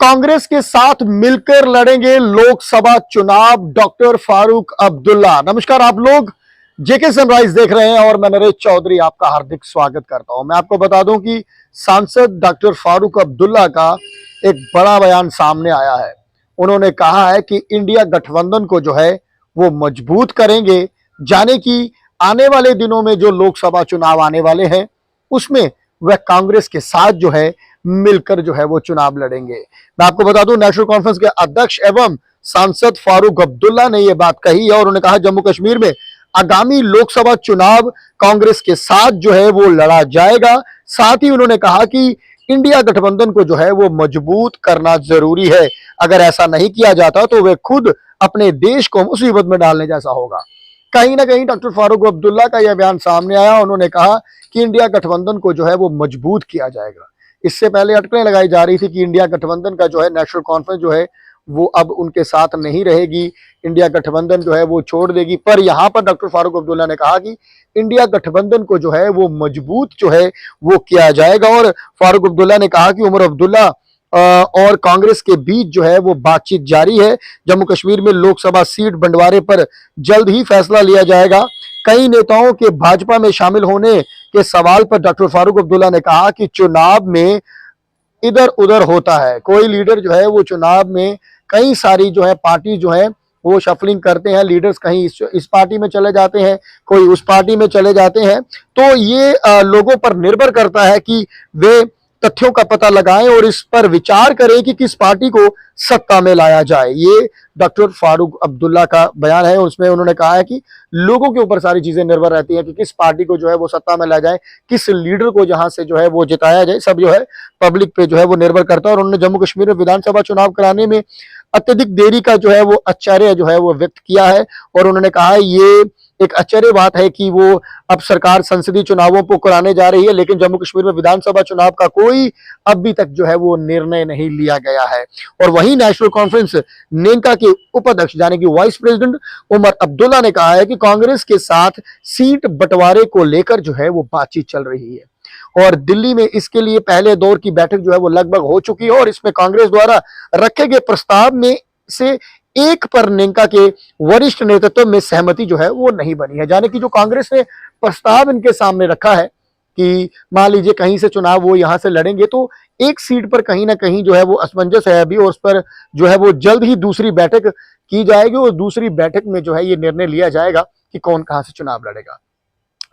कांग्रेस के साथ मिलकर लड़ेंगे लोकसभा चुनाव, डॉक्टर फारूक अब्दुल्ला। नमस्कार, आप लोग जेके सनराइज देख रहे हैं और मैं नरेश चौधरी आपका हार्दिक स्वागत करता हूं। मैं आपको बता दूं कि सांसद डॉक्टर फारूक अब्दुल्ला का एक बड़ा बयान सामने आया है। उन्होंने कहा है कि इंडिया गठबंधन को जो है वो मजबूत करेंगे, जाने कि आने वाले दिनों में जो लोकसभा चुनाव आने वाले हैं उसमें वह कांग्रेस के साथ जो है मिलकर जो है वो चुनाव लड़ेंगे। मैं आपको बता दूं, नेशनल कॉन्फ्रेंस के अध्यक्ष एवं सांसद फारूक अब्दुल्ला ने यह बात कही है और उन्होंने कहा जम्मू कश्मीर में आगामी लोकसभा चुनाव कांग्रेस के साथ जो है वो लड़ा जाएगा। साथ ही उन्होंने कहा कि इंडिया गठबंधन को जो है वो मजबूत करना जरूरी है। अगर ऐसा नहीं किया जाता तो वे खुद अपने देश को मुसीबत में डालने जैसा होगा। कहीं ना कहीं डॉक्टर फारूक अब्दुल्ला का यह बयान सामने आया। उन्होंने कहा कि इंडिया गठबंधन को जो है वो मजबूत किया जाएगा। इससे पहले अटकलें लगाई जा रही थी कि इंडिया गठबंधन का जो है नेशनल कॉन्फ्रेंस जो है वो अब उनके साथ नहीं रहेगी, इंडिया गठबंधन जो है वो छोड़ देगी। पर यहाँ पर डॉक्टर फारूक अब्दुल्ला ने कहा कि इंडिया गठबंधन को जो है वो मजबूत जो है वो किया जाएगा। और फारूक अब्दुल्ला ने कहा कि उमर अब्दुल्ला और कांग्रेस के बीच जो है वो बातचीत जारी है। जम्मू कश्मीर में लोकसभा सीट बंटवारे पर जल्द ही फैसला लिया जाएगा। कई नेताओं के भाजपा में शामिल होने के सवाल पर डॉक्टर फारूक अब्दुल्ला ने कहा कि चुनाव में इधर उधर होता है। कोई लीडर जो है वो चुनाव में कई सारी जो है पार्टी जो है वो शफलिंग करते हैं। लीडर्स कहीं इस पार्टी में चले जाते हैं, कोई उस पार्टी में चले जाते हैं। तो ये लोगों पर निर्भर करता है कि वे तथ्यों का पता लगाएं और इस पर विचार करें कि किस पार्टी को सत्ता में लाया जाए। ये डॉक्टर फारूक अब्दुल्ला का बयान है। उसमें उन्होंने कहा है कि लोगों के ऊपर सारी चीजें निर्भर रहती हैं कि किस पार्टी को जो है वो सत्ता में ला जाए, किस लीडर को जहां से जो है वो जिताया जाए। सब जो है पब्लिक पे जो है वो निर्भर करता है। और उन्होंने जम्मू कश्मीर में विधानसभा चुनाव कराने में अत्यधिक देरी का जो है वो आश्चर्य जो है वो व्यक्त किया है। और उन्होंने कहा है ये एक आश्चर्य बात है कि वो अब सरकार संसदीय चुनावों को कराने जा रही है, लेकिन जम्मू कश्मीर में विधानसभा चुनाव का कोई अभी तक जो है वो निर्णय नहीं लिया गया है। और वहीं नेशनल कॉन्फ्रेंस नेंका के उपाध्यक्ष यानी कि वाइस प्रेसिडेंट उमर अब्दुल्ला ने कहा है कि कांग्रेस के साथ सीट बंटवारे को लेकर जो है वो बातचीत चल रही है और दिल्ली में इसके लिए पहले दौर की बैठक जो है वो लगभग हो चुकी है। और इसमें कांग्रेस द्वारा रखे गए प्रस्ताव में से एक पर नेंका के वरिष्ठ नेतृत्व में सहमति जो है वो नहीं बनी है। यानी कि जो कांग्रेस ने प्रस्ताव इनके सामने रखा है कि मान लीजिए कहीं से चुनाव वो यहां से लड़ेंगे तो एक सीट पर कहीं ना कहीं जो है वो असमंजस है अभी, और उस पर जो है वो जल्द ही दूसरी बैठक की जाएगी और दूसरी बैठक में जो है ये निर्णय लिया जाएगा कि कौन कहां से चुनाव लड़ेगा।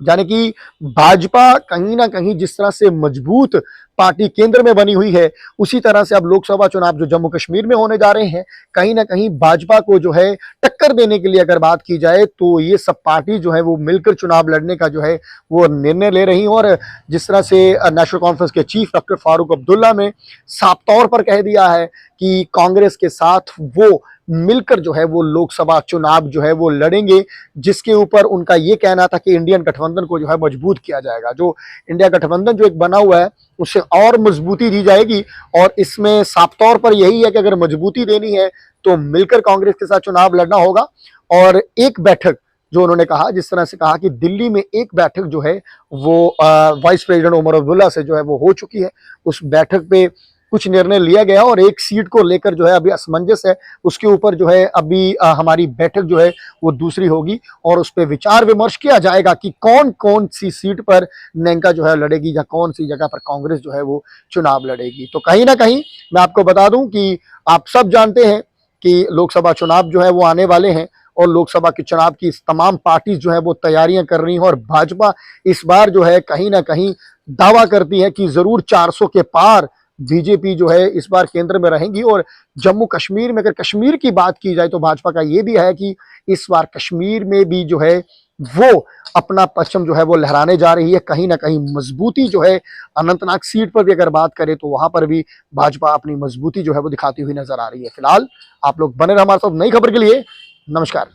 यानी कि भाजपा कहीं ना कहीं जिस तरह से मजबूत पार्टी केंद्र में बनी हुई है, उसी तरह से अब लोकसभा चुनाव जो जम्मू कश्मीर में होने जा रहे हैं, कहीं ना कहीं भाजपा को जो है टक्कर देने के लिए अगर बात की जाए तो ये सब पार्टी जो है वो मिलकर चुनाव लड़ने का जो है वो निर्णय ले रही हैं। और जिस तरह से नेशनल कॉन्फ्रेंस के चीफ डॉक्टर फारूक अब्दुल्ला ने साफ तौर पर कह दिया है कि कांग्रेस के साथ वो मिलकर जो है वो लोकसभा चुनाव जो है वो लड़ेंगे, जिसके ऊपर उनका ये कहना था कि इंडियन गठबंधन को जो है मजबूत किया जाएगा। जो इंडिया गठबंधन जो एक बना हुआ है उसे और मजबूती दी जाएगी। और इसमें साफ तौर पर यही है कि अगर मजबूती देनी है तो मिलकर कांग्रेस के साथ चुनाव लड़ना होगा। और एक बैठक जो उन्होंने कहा, जिस तरह से कहा कि दिल्ली में एक बैठक जो है वो वाइस प्रेसिडेंट उमर अब्दुल्ला से जो है वो हो चुकी है, उस बैठक पे कुछ निर्णय लिया गया और एक सीट को लेकर जो है अभी असमंजस है, उसके ऊपर जो है अभी हमारी बैठक जो है वो दूसरी होगी और उस पर विचार विमर्श किया जाएगा कि कौन कौन सी सीट पर नेंका जो है लड़ेगी या कौन सी जगह पर कांग्रेस जो है वो चुनाव लड़ेगी। तो कहीं ना कहीं मैं आपको बता दूं कि आप सब जानते हैं कि लोकसभा चुनाव जो है वो आने वाले हैं और लोकसभा के चुनाव की तमाम पार्टी जो है वो तैयारियां कर रही हैं। और भाजपा इस बार जो है कहीं ना कहीं दावा करती है कि जरूर 400 के पार बीजेपी जो है इस बार केंद्र में रहेंगी। और जम्मू कश्मीर में अगर कश्मीर की बात की जाए तो भाजपा का ये भी है कि इस बार कश्मीर में भी जो है वो अपना परचम जो है वो लहराने जा रही है। कहीं ना कहीं मजबूती जो है अनंतनाग सीट पर भी अगर बात करें तो वहां पर भी भाजपा अपनी मजबूती जो है वो दिखाती हुई नजर आ रही है। फिलहाल आप लोग बने रहे हमारे साथ नई खबर के लिए। नमस्कार।